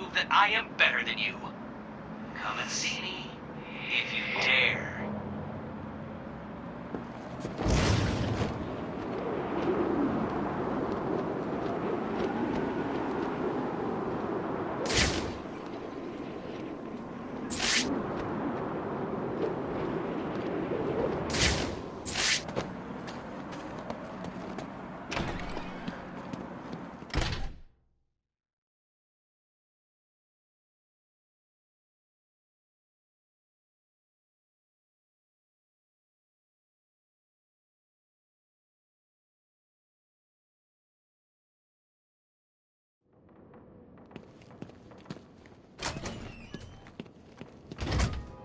prove that I am better than you. Come and see me, if you dare.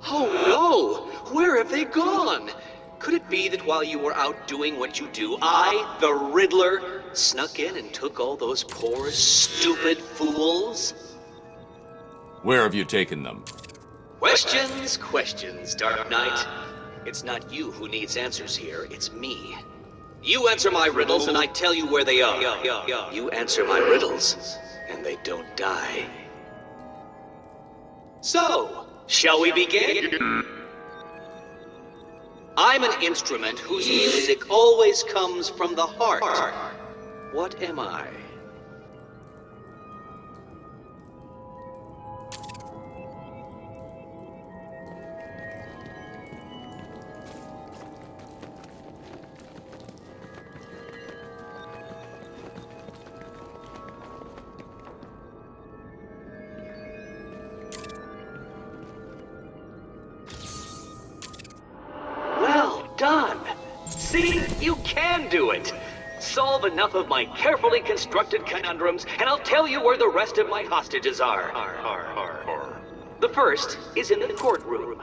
Oh no! Where have they gone? Could it be that while you were out doing what you do, I, the Riddler, snuck in and took all those poor, stupid fools? Where have you taken them? Questions, questions, Dark Knight. It's not you who needs answers here, it's me. You answer my riddles and I tell you where they are. You answer my riddles and they don't die. So, shall we begin? I'm an instrument whose music always comes from the heart. What am I? Done! See? You can do it! Solve enough of my carefully constructed conundrums, and I'll tell you where the rest of my hostages are. The first is in the courtroom.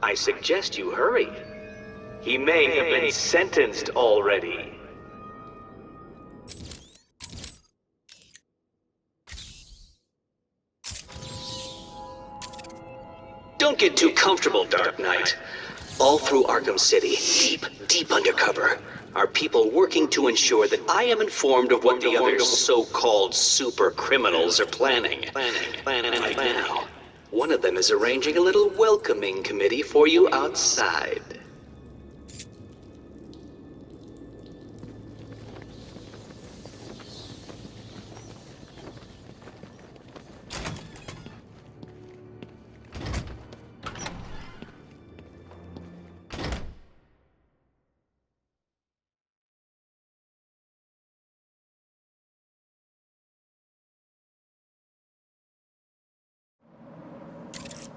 I suggest you hurry. He may have been sentenced already. Don't get too comfortable, Dark Knight. All through Arkham City, deep undercover, are people working to ensure that I am informed of what the other so-called super-criminals are planning. Right now, one of them is arranging a little welcoming committee for you outside.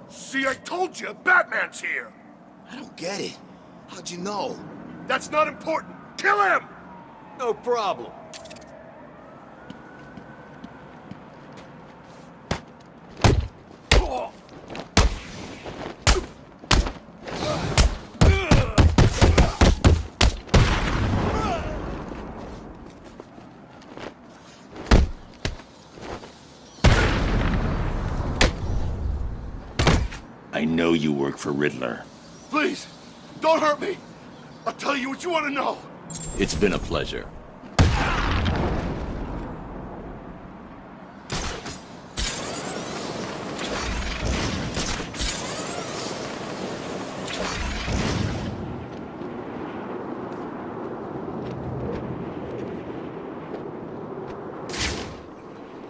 See, I told you, Batman's here! I don't get it. How'd you know? That's not important! Kill him! No problem. I know you work for Riddler. Please, don't hurt me! I'll tell you what you want to know! It's been a pleasure.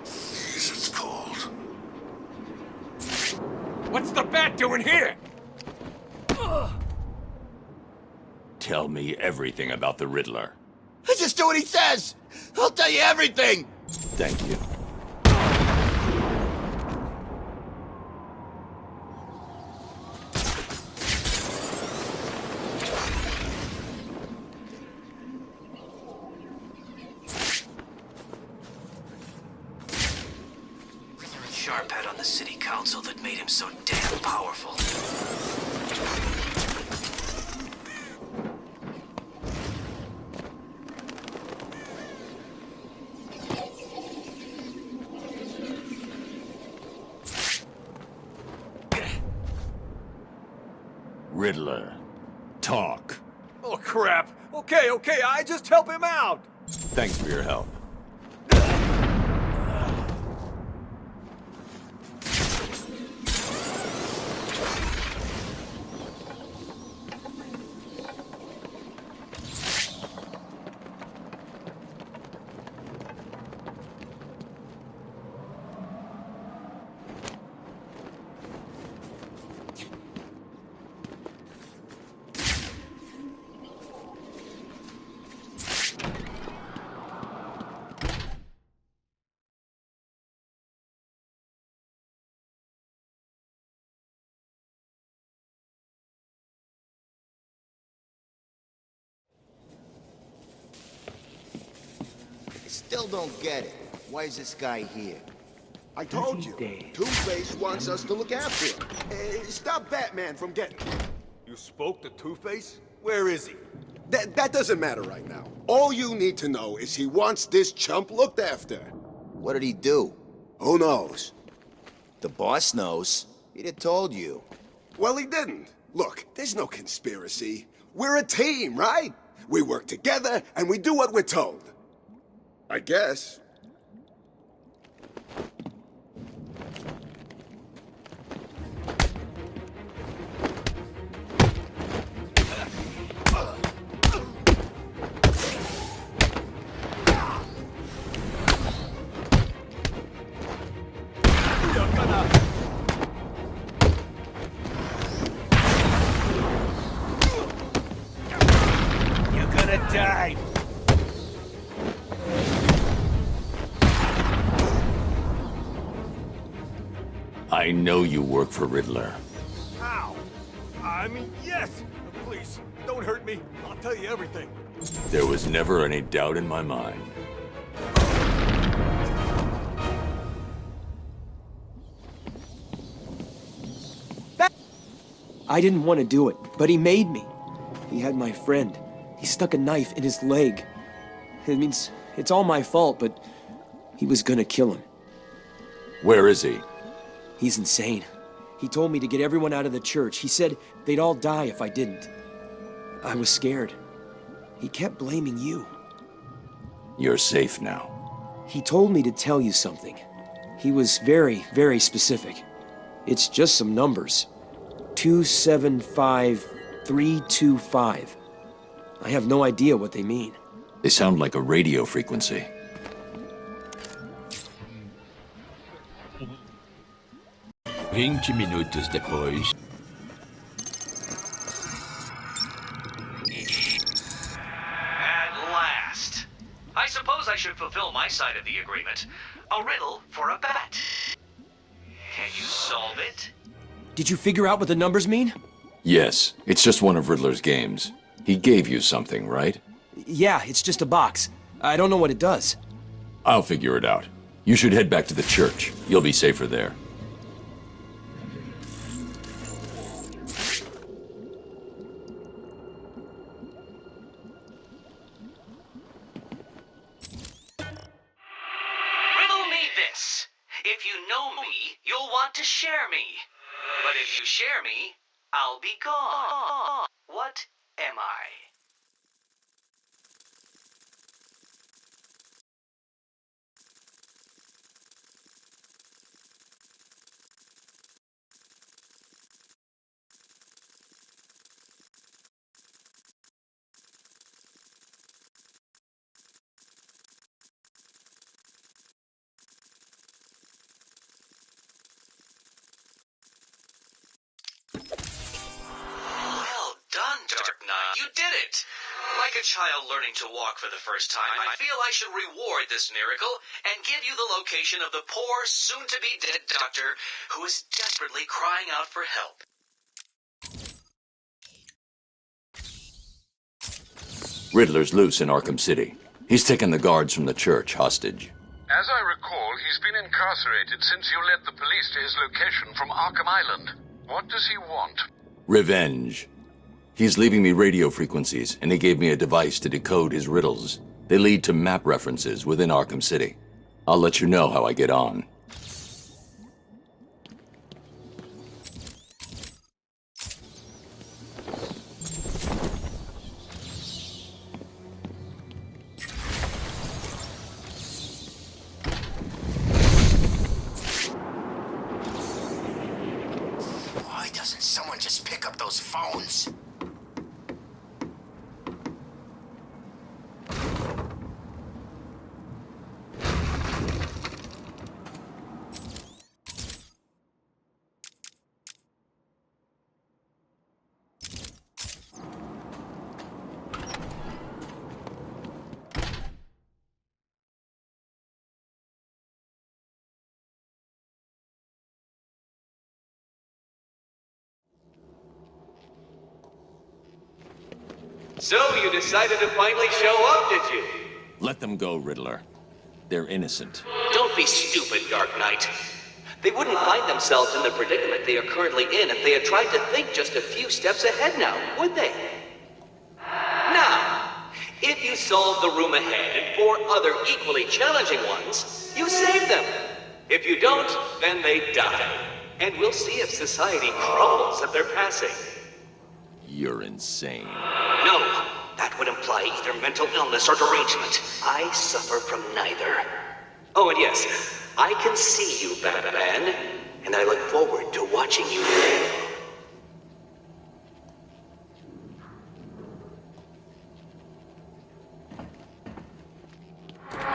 It's cold. What's the bat doing here? Tell me everything about the Riddler. I just do what he says! I'll tell you everything! Thank you. Sharp head on the city council that made him so damn powerful. Riddler, talk. Oh, crap. Okay, I just help him out. Thanks for your help. still don't get it. Why is this guy here? I told you. Two-Face wants us to look after him. Stop Batman from getting... You spoke to Two-Face? Where is he? That doesn't matter right now. All you need to know is he wants this chump looked after. What did he do? Who knows? The boss knows. He'd have told you. Well, he didn't. Look, there's no conspiracy. We're a team, right? We work together, and we do what we're told. I guess. Die! I know you work for Riddler. How? I mean, yes! Please, don't hurt me. I'll tell you everything. There was never any doubt in my mind. I didn't want to do it, but he made me. He had my friend. He stuck a knife in his leg. It means it's all my fault, but he was gonna kill him. Where is he? He's insane. He told me to get everyone out of the church. He said they'd all die if I didn't. I was scared. He kept blaming you. You're safe now. He told me to tell you something. He was very, very specific. It's just some numbers. 275325. I have no idea what they mean. They sound like a radio frequency. Minutos depois. At last. I suppose I should fulfill my side of the agreement. A riddle for a bat. Can you solve it? Did you figure out what the numbers mean? Yes, it's just one of Riddler's games. He gave you something, right? Yeah, it's just a box. I don't know what it does. I'll figure it out. You should head back to the church. You'll be safer there. Riddle me this. If you know me, you'll want to share me. But if you share me, I'll be gone. What am I? You did it! Like a child learning to walk for the first time, I feel I should reward this miracle and give you the location of the poor, soon-to-be-dead doctor who is desperately crying out for help. Riddler's loose in Arkham City. He's taken the guards from the church hostage. As I recall, he's been incarcerated since you led the police to his location from Arkham Island. What does he want? Revenge. He's leaving me radio frequencies, and he gave me a device to decode his riddles. They lead to map references within Arkham City. I'll let you know how I get on. Why doesn't someone just pick up those phones? So you decided to finally show up, did you? Let them go, Riddler. they're innocent. Don't be stupid, Dark Knight. They wouldn't find themselves in the predicament they are currently in if they had tried to think just a few steps ahead now, would they? Now, if you solve the room ahead and 4 other equally challenging ones, you save them. If you don't, then they die. And we'll see if society crumbles at their passing. You're insane. No, that would imply either mental illness or derangement. I suffer from neither. Oh, and yes, I can see you, Batman, and I look forward to watching you fail.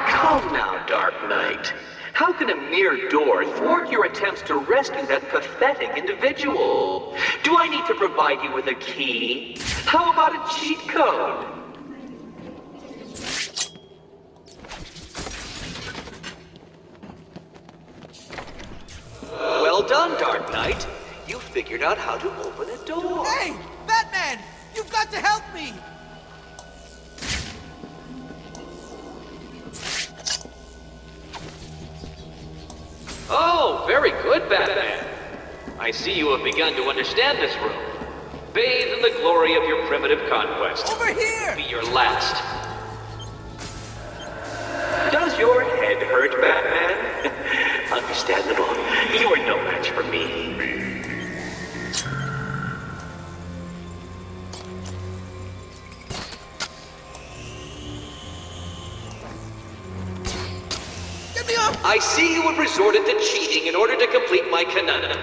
Come now, Dark Knight. How can a mere door thwart your attempts to rescue that pathetic individual? Do I need to provide you with a key? How about a cheat code? Well done, Dark Knight. You figured out how to open a door. Hey! Batman! You've got to help me! Oh, very good, Batman. I see you have begun to understand this room. Bathe in the glory of your primitive conquest. Over here! Be your last. Does your head hurt, Batman? Understandable. You are no match for me. Get me off! I see you have resorted to cheating in order to complete my conundrum.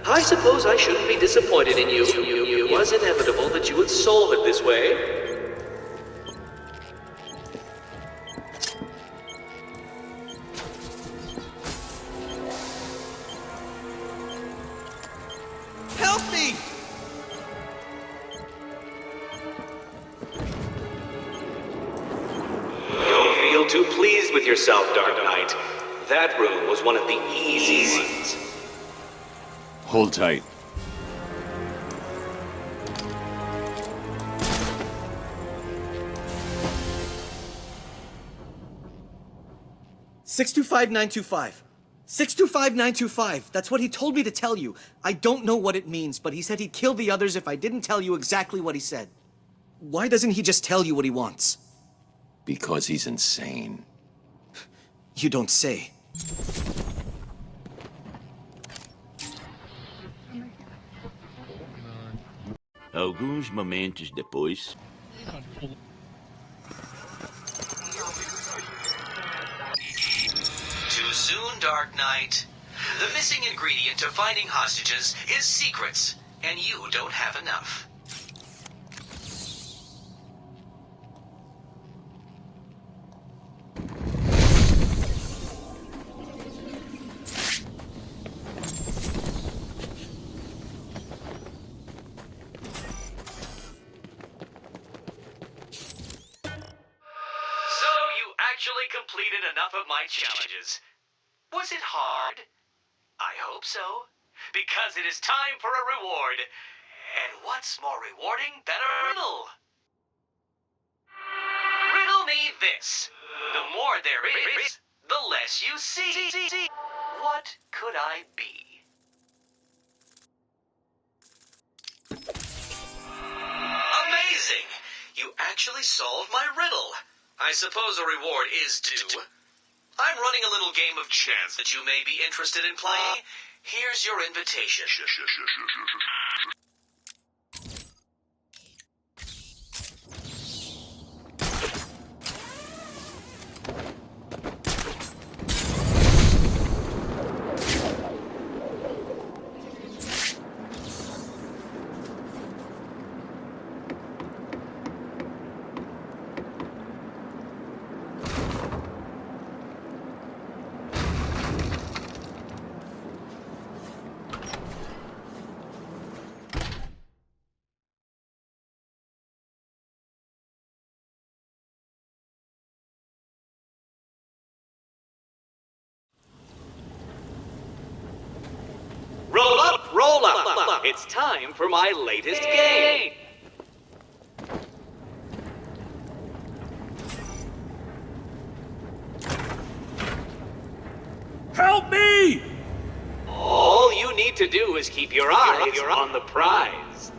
I suppose I shouldn't be disappointed in you. It was inevitable that you would solve it this way. Help me! Don't feel too pleased with yourself, Dark Knight. That room was one of the easy ones. Hold tight. $625,925. 625,925. That's what he told me to tell you. I don't know what it means, but he said he'd kill the others if I didn't tell you exactly what he said. Why doesn't he just tell you what he wants? Because he's insane. You don't say. Alguns momentos depois. Too soon, Dark Knight. The missing ingredient to finding hostages is secrets, and you don't have enough. Actually completed enough of my challenges. Was it hard? I hope so. Because it is time for a reward. And what's more rewarding than a riddle? Riddle me this. The more there is, the less you see. What could I be? Amazing! You actually solved my riddle. I suppose a reward is due. I'm running a little game of chance that you may be interested in playing. Here's your invitation. Roll up, roll up. It's time for my latest game. Help me! All you need to do is keep your eyes on the prize.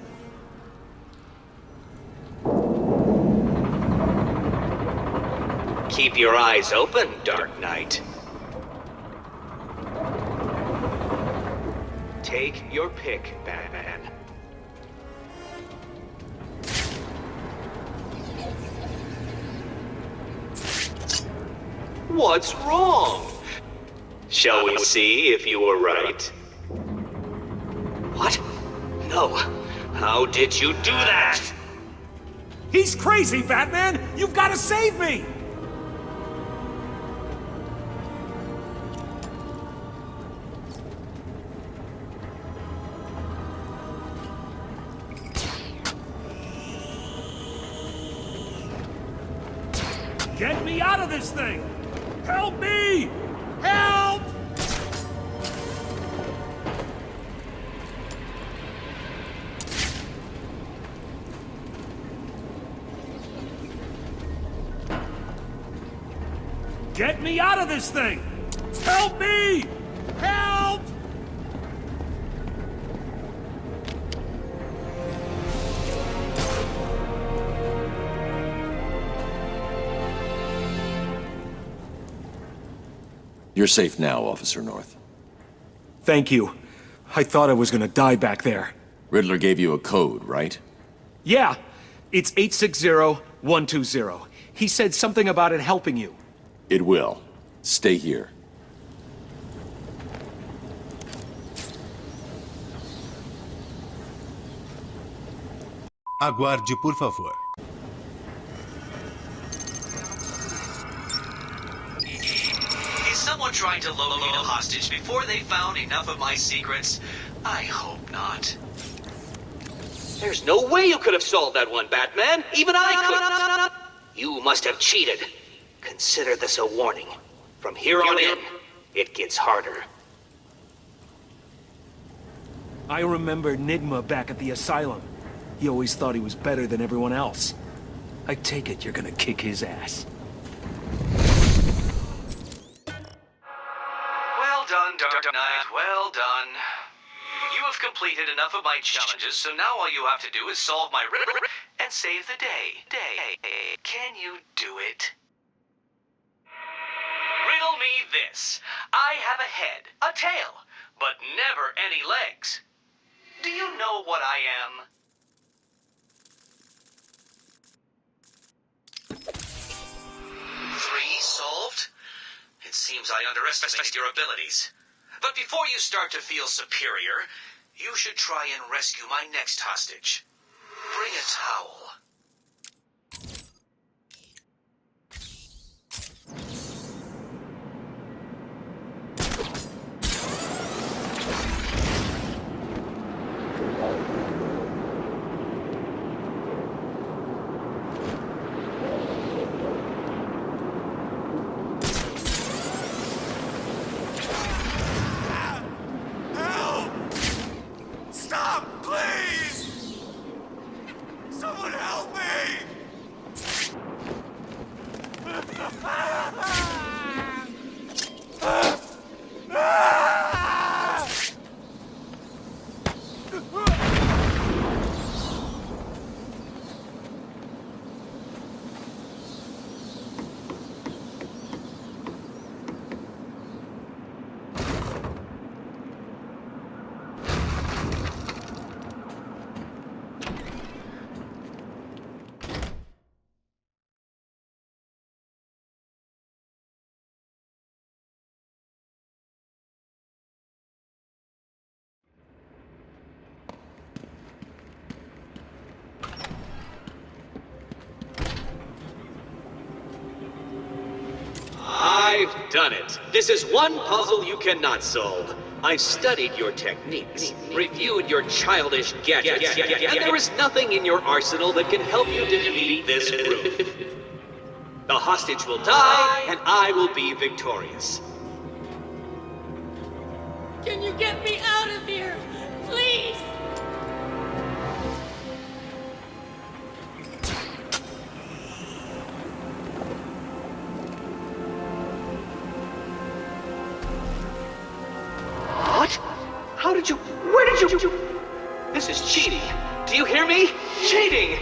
Keep your eyes open, Dark Knight. Take your pick, Batman. What's wrong? Shall we see if you were right? What? No. How did you do that? He's crazy, Batman! You've got to save me! Get me out of this thing! Help me! Help! Get me out of this thing! Help me! Help! You're safe now, Officer North. Thank you. I thought I was gonna die back there. Riddler gave you a code, right? Yeah, it's 860120. He said something about it helping you. It will. Stay here. Aguarde, por favor. Is someone trying to locate a hostage before they found enough of my secrets? I hope not. There's no way you could have solved that one, Batman. Even I could. You must have cheated. Consider this a warning. From here on in, it gets harder. I remember Enigma back at the asylum. He always thought he was better than everyone else. I take it you're gonna kick his ass. Well done, Dark Knight. Well done. You have completed enough of my challenges, so now all you have to do is solve my riddle and save the day. Can you do it? Riddle me this. I have a head, a tail, but never any legs. Do you know what I am? Three solved? It seems I underestimated your abilities. But before you start to feel superior, you should try and rescue my next hostage. Bring a towel. I've done it. This is one puzzle you cannot solve. I've studied your techniques, reviewed your childish gadgets, and there is nothing in your arsenal that can help you defeat this group. The hostage will die, and I will be victorious. Can you get me out of here? Please! Where did you... This is cheating. Do you hear me? Cheating!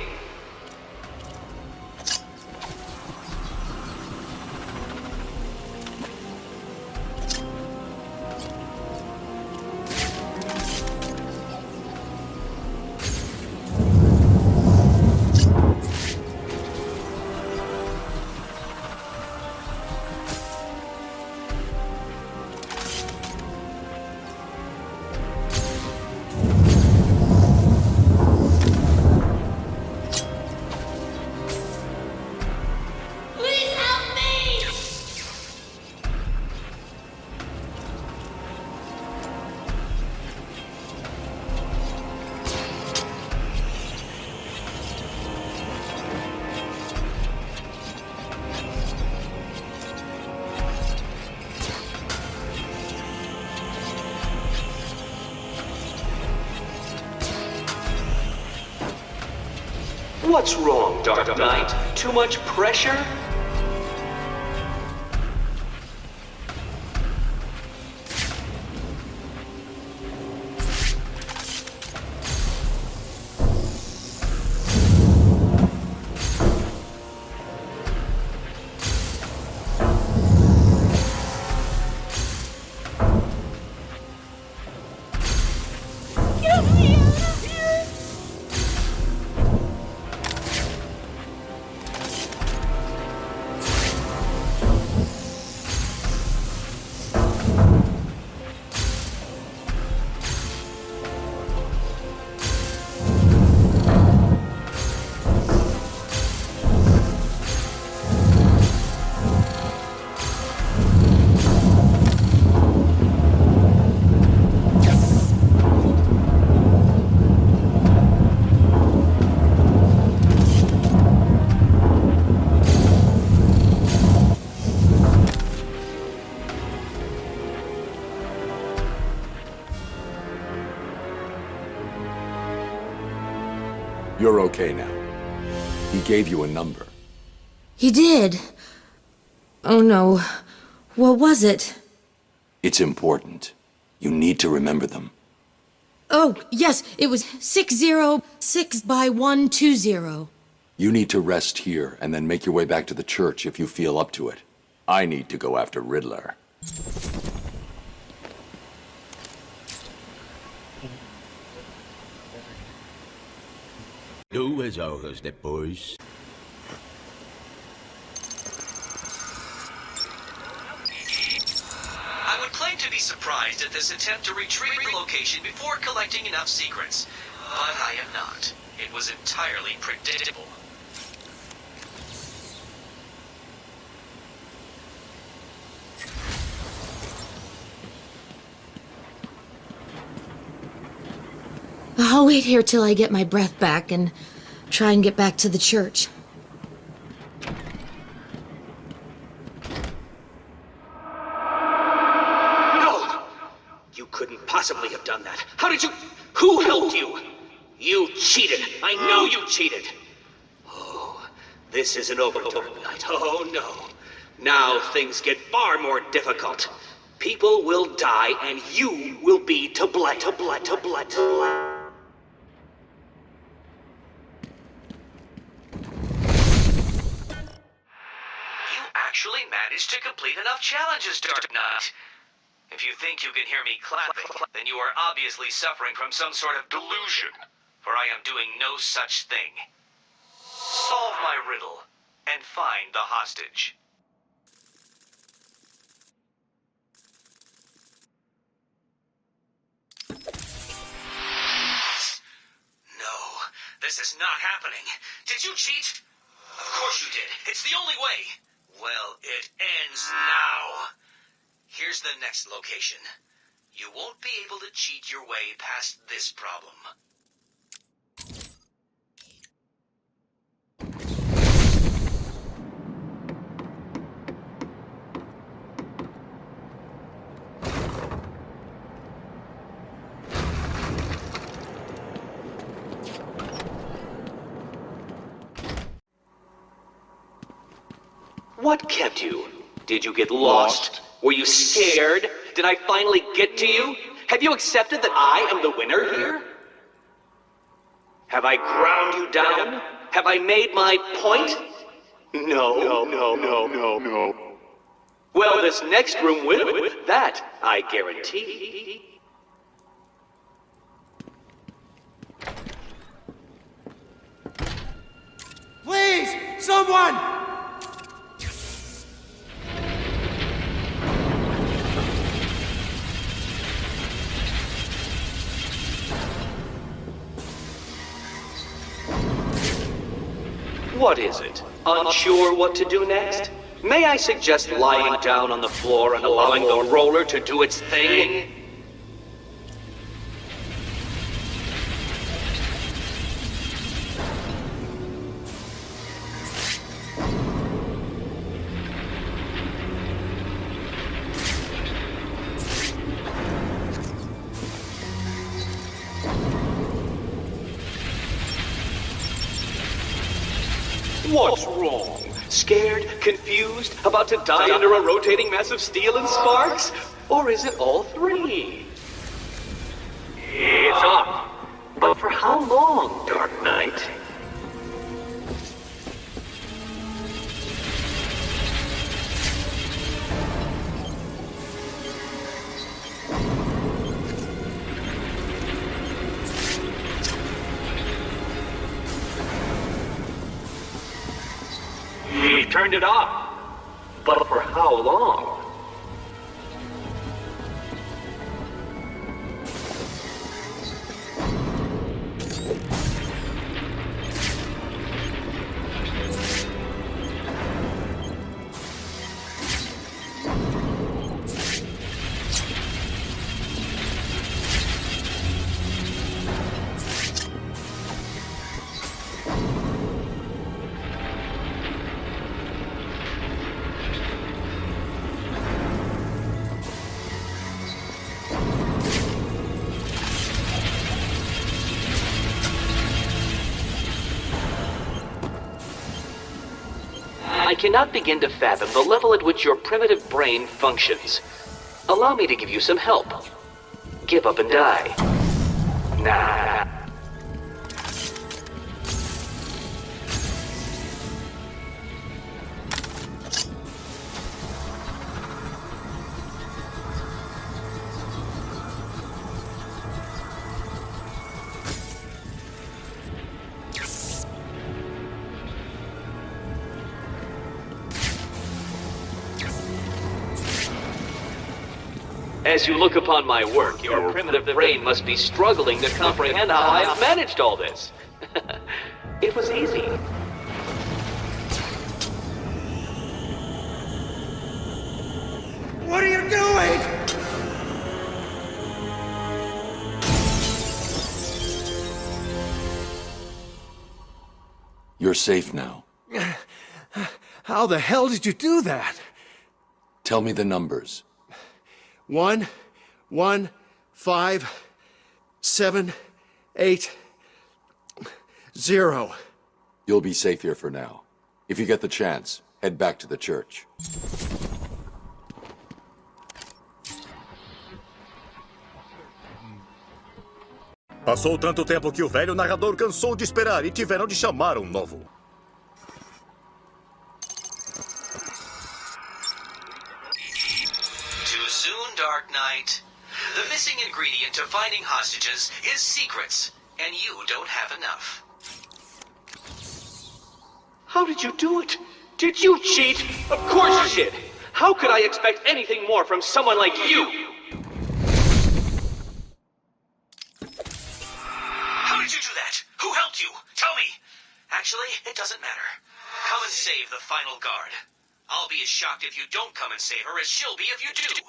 What's wrong, Dark Knight? Too much pressure? You're okay now. He gave you a number. He did. Oh no. What was it? It's important. You need to remember them. Oh, yes, it was 606 by 120. You need to rest here and then make your way back to the church if you feel up to it. I need to go after Riddler. Duas-Caras depois. I would claim to be surprised at this attempt to retrieve your location before collecting enough secrets. But I am not. It was entirely predictable. I'll wait here till I get my breath back and try and get back to the church. No! You couldn't possibly have done that. How did you... Who helped you? You cheated. I know you cheated. Oh, this isn't over, Dark Knight. Oh, no. Now things get far more difficult. People will die, and you will be to blame. Actually managed to complete enough challenges, Dark Knight. If you think you can hear me clapping, then you are obviously suffering from some sort of delusion, for I am doing no such thing. Solve my riddle, and find the hostage. No, this is not happening. Did you cheat? Of course you did. It's the only way. Well, it ends now. Here's the next location. You won't be able to cheat your way past this problem. What kept you? Did you get lost? Were you scared? Did I finally get to you? Have you accepted that I am the winner here? Have I ground you down? Have I made my point? No. Well, this next room will. That I guarantee. Please, someone! What is it? Unsure what to do next? May I suggest lying down on the floor and allowing the roller to do its thing? What's wrong? Scared? Confused? About to die under a rotating mass of steel and sparks? Or is it all three? It's up. But for how long, Dark Knight? He turned it off. But for how long? I cannot begin to fathom the level at which your primitive brain functions. Allow me to give you some help. Give up and die. Nah. As you look upon my work, your primitive brain must be struggling to comprehend how I've managed all this. It was easy. What are you doing? You're safe now. How the hell did you do that? Tell me the numbers. 1, 1, 5, 7, 8, 0. You'll be safe here for now. If you get the chance, head back to the church. Passou tanto tempo que o velho narrador cansou de esperar e tiveram de chamar um novo. Too soon, Dark Knight. The missing ingredient to finding hostages is secrets, and you don't have enough. How did you do it? Did you cheat? Of course you did. How could I expect anything more from someone like you? How did you do that? Who helped you? Tell me. Actually, it doesn't matter. Come and save the final guard. I'll be as shocked if you don't come and save her as she'll be if you do.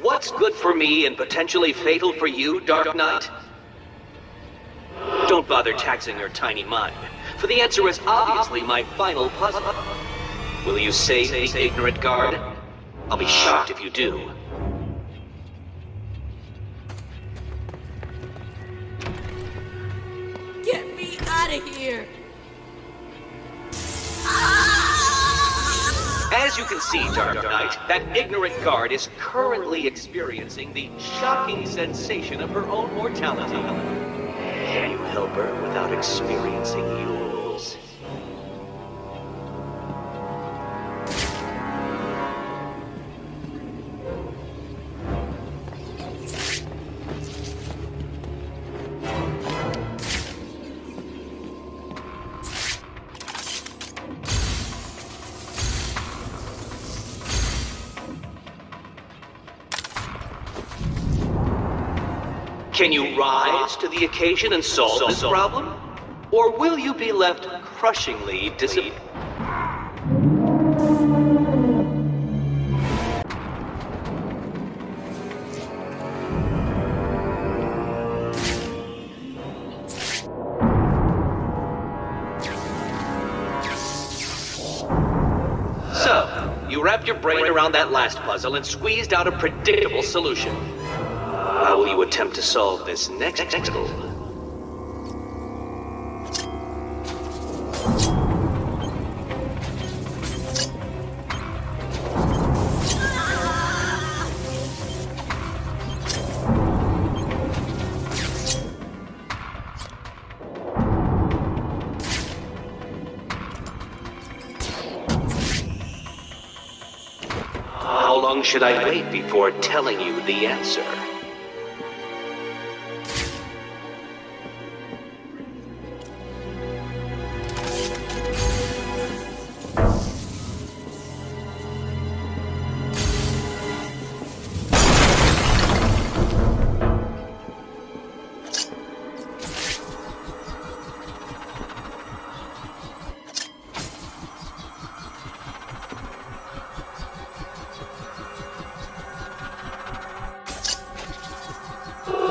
What's good for me and potentially fatal for you, Dark Knight? Don't bother taxing your tiny mind, for the answer is obviously my final puzzle. Will you save the ignorant guard? I'll be shocked if you do. Get me out of here! As you can see, Dark Knight, that ignorant guard is currently experiencing the shocking sensation of her own mortality. Can you help her without experiencing yours? Can you rise to the occasion and solve this problem? Or will you be left crushingly disappointed? So, you wrapped your brain around that last puzzle and squeezed out a predictable solution. How will you attempt to solve this next puzzle? How long should I wait before telling you the answer?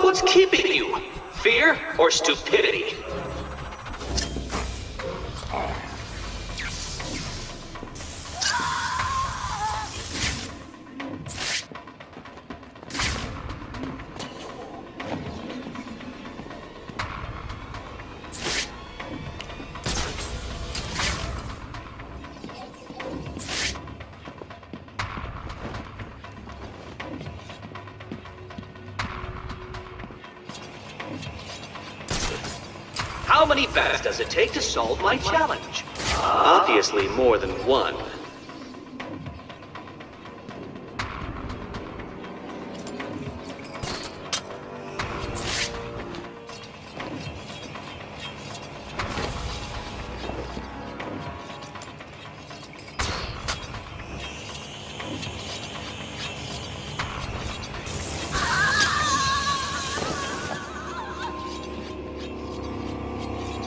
What's keeping you? Fear or stupidity? How many bats does it take to solve my challenge? Obviously more than one.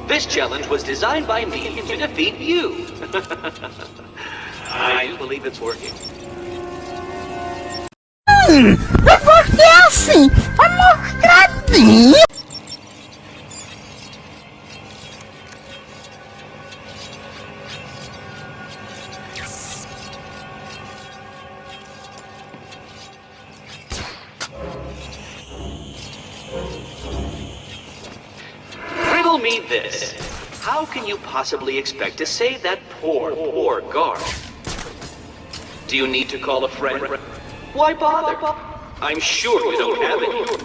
This challenge was designed by me to defeat you. I do believe it's working. É porque é assim, a mostradinha. Riddle me this. How can you possibly expect to save that poor guard? Do you need to call a friend? Why bother? I'm sure you don't have it.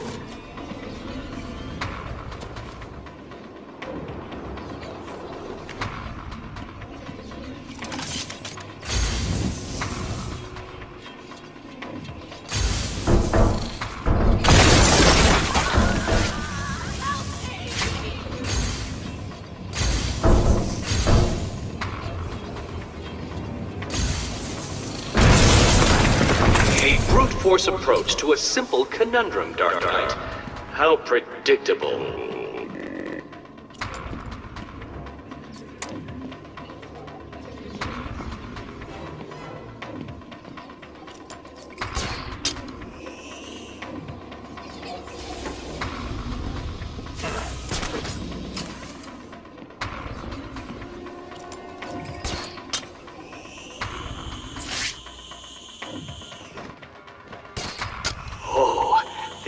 Brute force approach to a simple conundrum, Dark Knight. How predictable.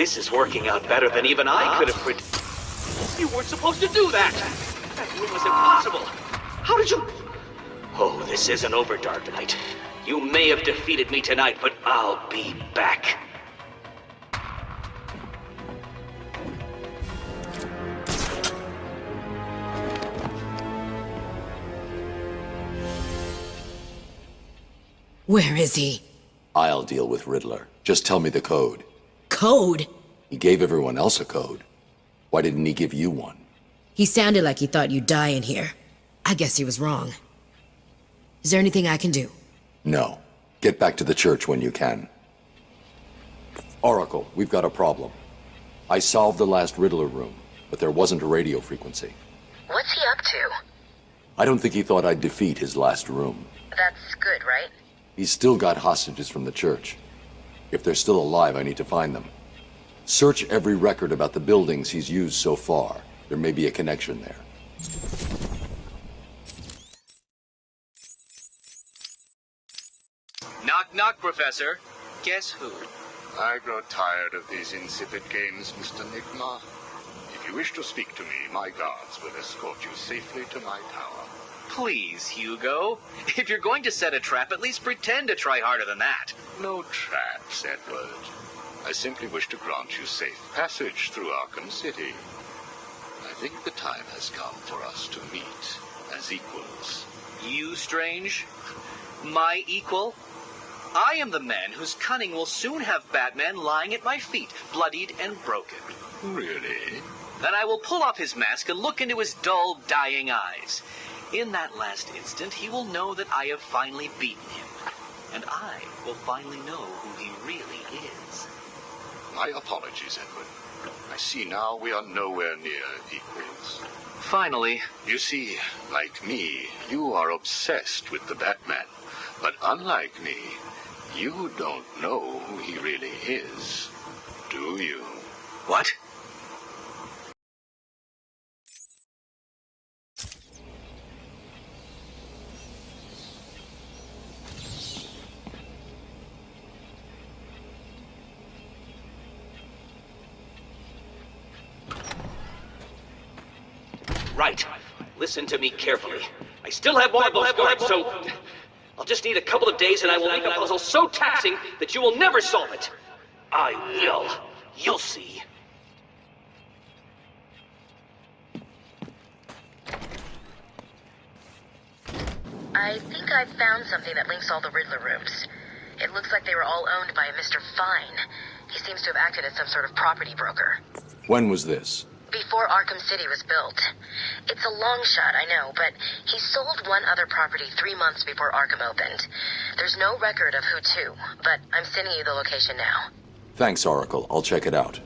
This is working out better than even I could have You weren't supposed to do that! That room was impossible! How did you... Oh, this isn't over, Dark Knight. You may have defeated me tonight, but I'll be back. Where is he? I'll deal with Riddler. Just tell me the code. Code? He gave everyone else a code. Why didn't he give you one? He sounded like he thought you'd die in here. I guess he was wrong. Is there anything I can do? No. Get back to the church when you can. Oracle, we've got a problem. I solved the last Riddler room, but there wasn't a radio frequency. What's he up to? I don't think he thought I'd defeat his last room. That's good, right? He's still got hostages from the church. If they're still alive, I need to find them. Search every record about the buildings he's used so far. There may be a connection there. Knock, knock, Professor. Guess who? I grow tired of these insipid games, Mr. Enigma. If you wish to speak to me, my guards will escort you safely to my tower. Please, Hugo. If you're going to set a trap, at least pretend to try harder than that. No traps, Edward. I simply wish to grant you safe passage through Arkham City. I think the time has come for us to meet as equals. You, Strange? My equal? I am the man whose cunning will soon have Batman lying at my feet, bloodied and broken. Really? Then I will pull off his mask and look into his dull, dying eyes. In that last instant, he will know that I have finally beaten him. And I will finally know who he really is. My apologies, Edward. I see now we are nowhere near equals. Finally. You see, like me, you are obsessed with the Batman. But unlike me, you don't know who he really is, do you? What? Right. Listen to me carefully. I still have more of those guards, so... I'll just need a couple of days and I will make a puzzle so taxing that you will never solve it. I will. You'll see. I think I've found something that links all the Riddler rooms. It looks like they were all owned by a Mr. Fine. He seems to have acted as some sort of property broker. When was this? Before Arkham City was built. It's a long shot, I know, but he sold one other property 3 months before Arkham opened. There's no record of who to, but I'm sending you the location now. Thanks, Oracle. I'll check it out.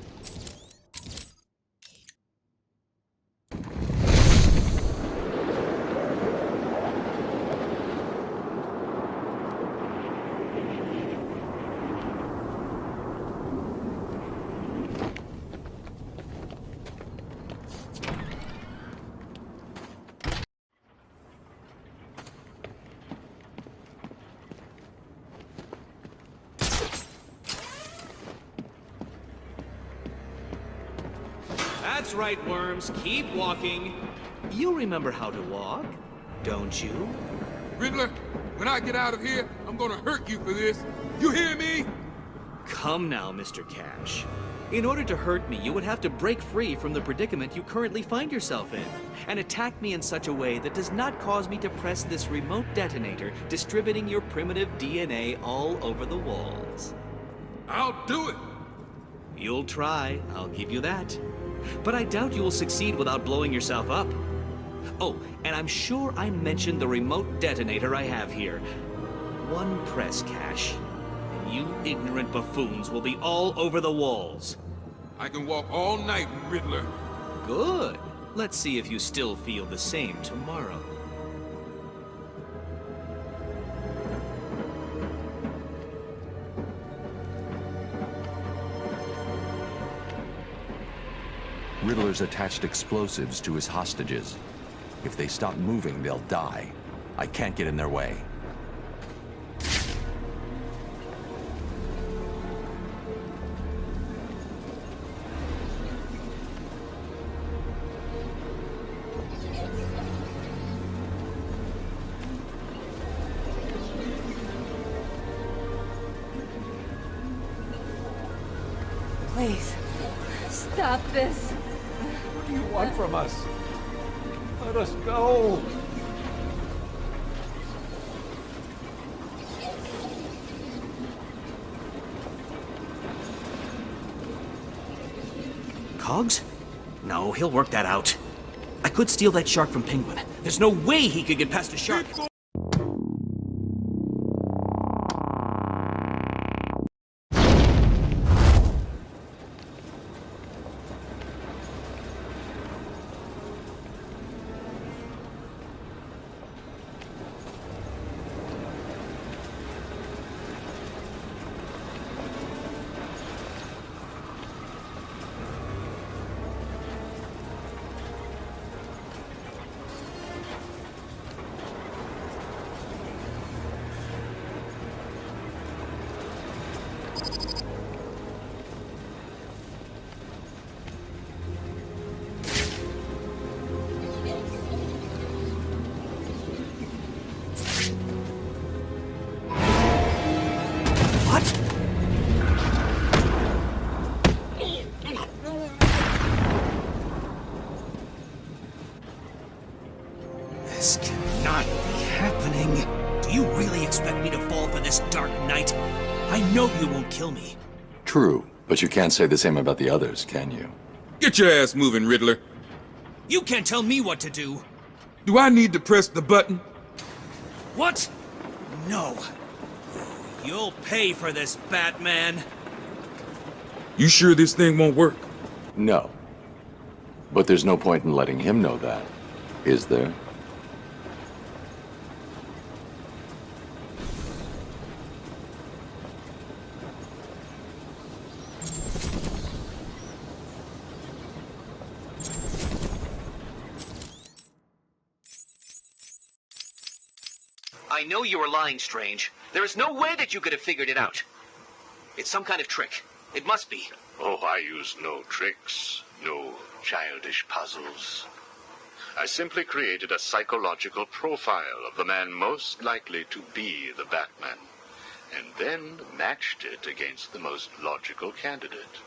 That's right, Worms. Keep walking. You remember how to walk, don't you? Riddler, when I get out of here, I'm gonna hurt you for this. You hear me? Come now, Mr. Cash. In order to hurt me, you would have to break free from the predicament you currently find yourself in, and attack me in such a way that does not cause me to press this remote detonator, distributing your primitive DNA all over the walls. I'll do it. You'll try, I'll give you that. But I doubt you will succeed without blowing yourself up. Oh, and I'm sure I mentioned the remote detonator I have here. One press, Cash, and you ignorant buffoons will be all over the walls. I can walk all night, Riddler. Good. Let's see if you still feel the same tomorrow. Riddler's attached explosives to his hostages. If they stop moving, they'll die. I can't get in their way. Please, stop this. What do you want from us? Let us go. Cogs? No, he'll work that out. I could steal that shark from Penguin. There's no way he could get past a shark. This cannot be happening. Do you really expect me to fall for this dark night? I know you won't kill me. True, but you can't say the same about the others, can you? Get your ass moving, Riddler. You can't tell me what to do. Do I need to press the button? What? No. You'll pay for this, Batman. You sure this thing won't work? No. But there's no point in letting him know that, is there? I know you were lying, Strange. There is no way that you could have figured it out. It's some kind of trick. It must be. Oh, I use no tricks, no childish puzzles. I simply created a psychological profile of the man most likely to be the Batman, and then matched it against the most logical candidate.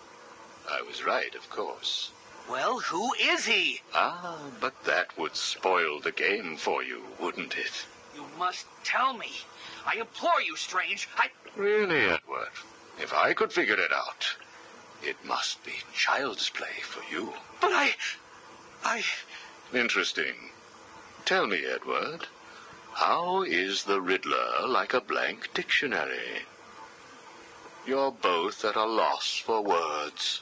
I was right, of course. Well, who is he? Ah, but that would spoil the game for you, wouldn't it? You must tell me. I implore you, Strange. Really, Edward? If I could figure it out, it must be child's play for you. But I... Interesting. Tell me, Edward, how is the Riddler like a blank dictionary? You're both at a loss for words.